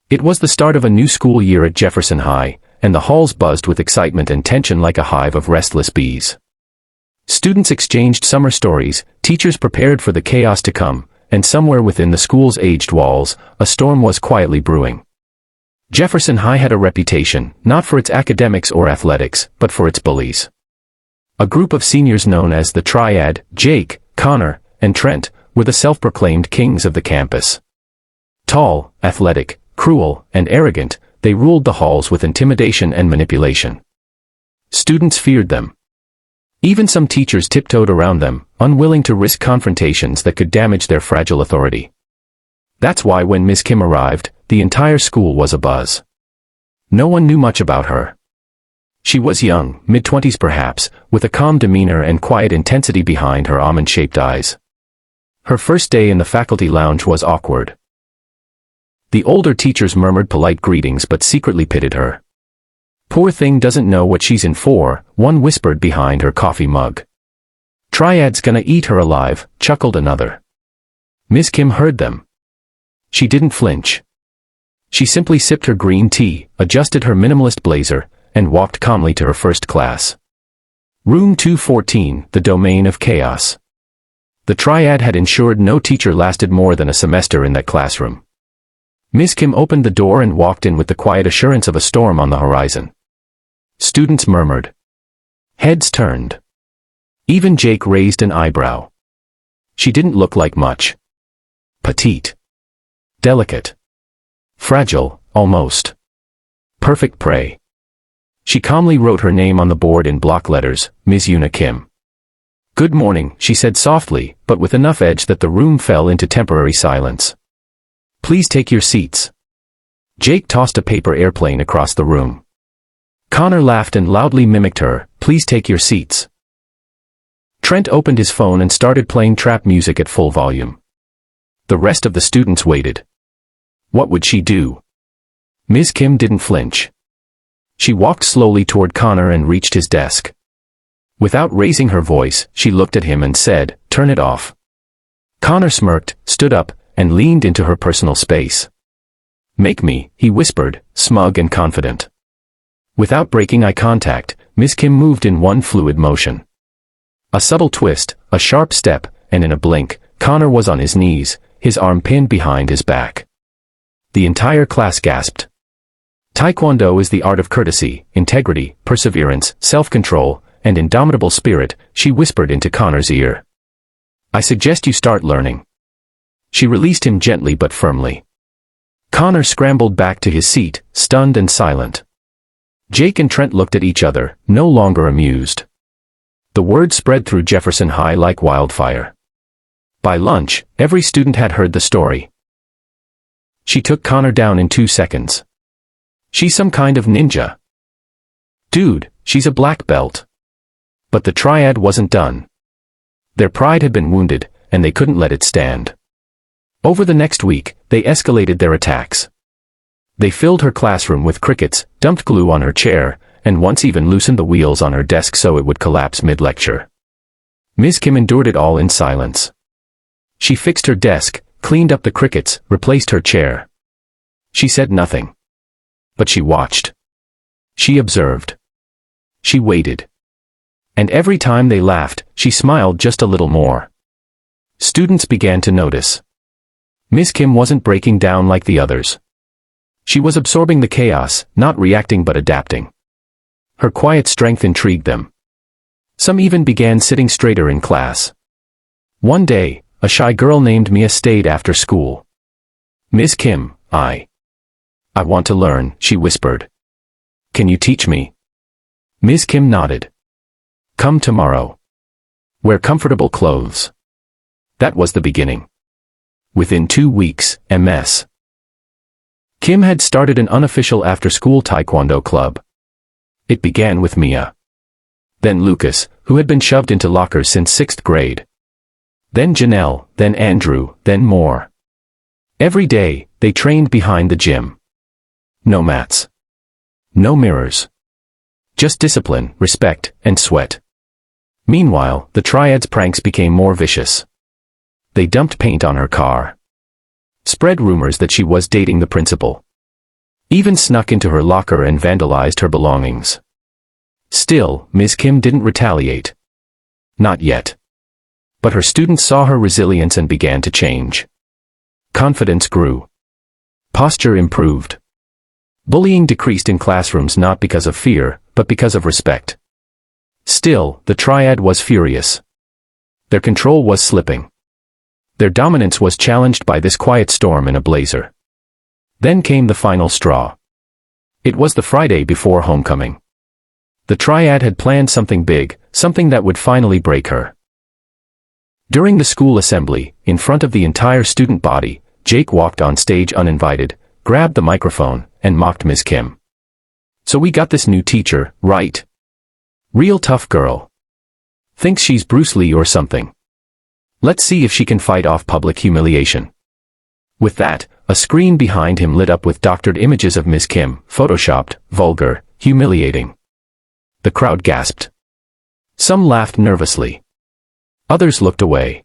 It was the start of a new school year at Jefferson High, and the halls buzzed with excitement and tension like a hive of restless bees. Students exchanged summer stories, teachers prepared for the chaos to come, and somewhere within the school's aged walls, a storm was quietly brewing. Jefferson High had a reputation, not for its academics or athletics, but for its bullies. A group of seniors known as the Triad, Jake, Connor, and Trent, were the self-proclaimed kings of the campus. Tall, athletic, cruel, and arrogant, they ruled the halls with intimidation and manipulation. Students feared them. Even some teachers tiptoed around them, unwilling to risk confrontations that could damage their fragile authority. That's why when Ms. Kim arrived, the entire school was abuzz. No one knew much about her. She was young, mid-20s perhaps, with a calm demeanor and quiet intensity behind her almond-shaped eyes. Her first day in the faculty lounge was awkward. The older teachers murmured polite greetings but secretly pitied her. "Poor thing doesn't know what she's in for," one whispered behind her coffee mug. "Triad's gonna eat her alive," chuckled another. Ms. Kim heard them. She didn't flinch. She simply sipped her green tea, adjusted her minimalist blazer, and walked calmly to her first class. Room 214, the domain of chaos. The Triad had ensured no teacher lasted more than a semester in that classroom. Ms. Kim opened the door and walked in with the quiet assurance of a storm on the horizon. Students murmured. Heads turned. Even Jake raised an eyebrow. She didn't look like much. Petite. Delicate. Fragile, almost. Perfect prey. She calmly wrote her name on the board in block letters, Ms. Una Kim. "Good morning," she said softly, but with enough edge that the room fell into temporary silence. "Please take your seats." Jake tossed a paper airplane across the room. Connor laughed and loudly mimicked her, "Please take your seats." Trent opened his phone and started playing trap music at full volume. The rest of the students waited. What would she do? Ms. Kim didn't flinch. She walked slowly toward Connor and reached his desk. Without raising her voice, she looked at him and said, "Turn it off." Connor smirked, stood up, and leaned into her personal space. "Make me," he whispered, smug and confident. Without breaking eye contact, Ms. Kim moved in one fluid motion. A subtle twist, a sharp step, and in a blink, Connor was on his knees, his arm pinned behind his back. The entire class gasped. Taekwondo is the art of courtesy, integrity, perseverance, self-control, and indomitable spirit, she whispered into Connor's ear. "I suggest you start learning." She released him gently but firmly. Connor scrambled back to his seat, stunned and silent. Jake and Trent looked at each other, no longer amused. The word spread through Jefferson High like wildfire. By lunch, every student had heard the story. She took Connor down in 2 seconds. "She's some kind of ninja." "Dude, she's a black belt." But the Triad wasn't done. Their pride had been wounded, and they couldn't let it stand. Over the next week, they escalated their attacks. They filled her classroom with crickets, dumped glue on her chair, and once even loosened the wheels on her desk so it would collapse mid-lecture. Ms. Kim endured it all in silence. She fixed her desk, cleaned up the crickets, replaced her chair. She said nothing. But she watched. She observed. She waited. And every time they laughed, she smiled just a little more. Students began to notice. Ms. Kim wasn't breaking down like the others. She was absorbing the chaos, not reacting but adapting. Her quiet strength intrigued them. Some even began sitting straighter in class. One day, a shy girl named Mia stayed after school. "Ms. Kim, I want to learn," she whispered. "Can you teach me?" Ms. Kim nodded. "Come tomorrow. Wear comfortable clothes." That was the beginning. Within 2 weeks, Ms. Kim had started an unofficial after-school Taekwondo club. It began with Mia. Then Lucas, who had been shoved into lockers since 6th grade. Then Janelle, then Andrew, then more. Every day, they trained behind the gym. No mats. No mirrors. Just discipline, respect, and sweat. Meanwhile, the Triad's pranks became more vicious. They dumped paint on her car. Spread rumors that she was dating the principal. Even snuck into her locker and vandalized her belongings. Still, Ms. Kim didn't retaliate. Not yet. But her students saw her resilience and began to change. Confidence grew. Posture improved. Bullying decreased in classrooms not because of fear, but because of respect. Still, the triad was furious. Their control was slipping. Their dominance was challenged by this quiet storm in a blazer. Then came the final straw. It was the Friday before homecoming. The triad had planned something big, something that would finally break her. During the school assembly, in front of the entire student body, Jake walked on stage uninvited, grabbed the microphone, and mocked Ms. Kim. "So we got this new teacher, right? Real tough girl. Thinks she's Bruce Lee or something. Let's see if she can fight off public humiliation." With that, a screen behind him lit up with doctored images of Ms. Kim, photoshopped, vulgar, humiliating. The crowd gasped. Some laughed nervously. Others looked away.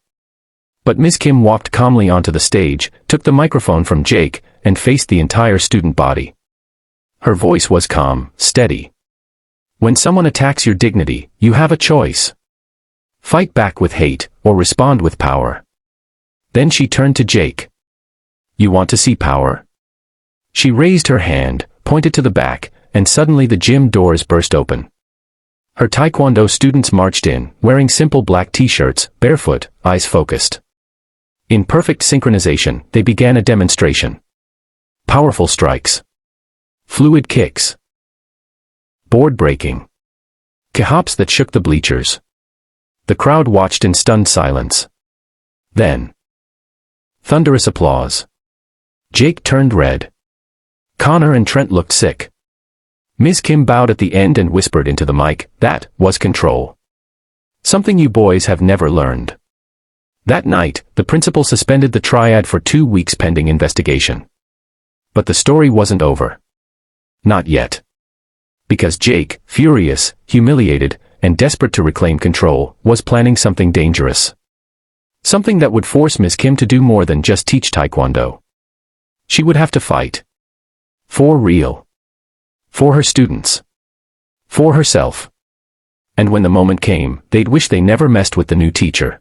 But Ms. Kim walked calmly onto the stage, took the microphone from Jake, and faced the entire student body. Her voice was calm, steady. "When someone attacks your dignity, you have a choice. Fight back with hate, or respond with power." Then she turned to Jake. "You want to see power?" She raised her hand, pointed to the back, and suddenly the gym doors burst open. Her Taekwondo students marched in, wearing simple black t-shirts, barefoot, eyes focused. In perfect synchronization, they began a demonstration. Powerful strikes. Fluid kicks. Board breaking. Kick-hops that shook the bleachers. The crowd watched in stunned silence. Then, thunderous applause. Jake turned red. Connor and Trent looked sick. Ms. Kim bowed at the end and whispered into the mic, "That was control. Something you boys have never learned." That night, the principal suspended the triad for 2 weeks pending investigation. But the story wasn't over. Not yet. Because Jake, furious, humiliated, and desperate to reclaim control, was planning something dangerous. Something that would force Ms. Kim to do more than just teach Taekwondo. She would have to fight. For real. For her students. For herself. And when the moment came, they'd wish they never messed with the new teacher.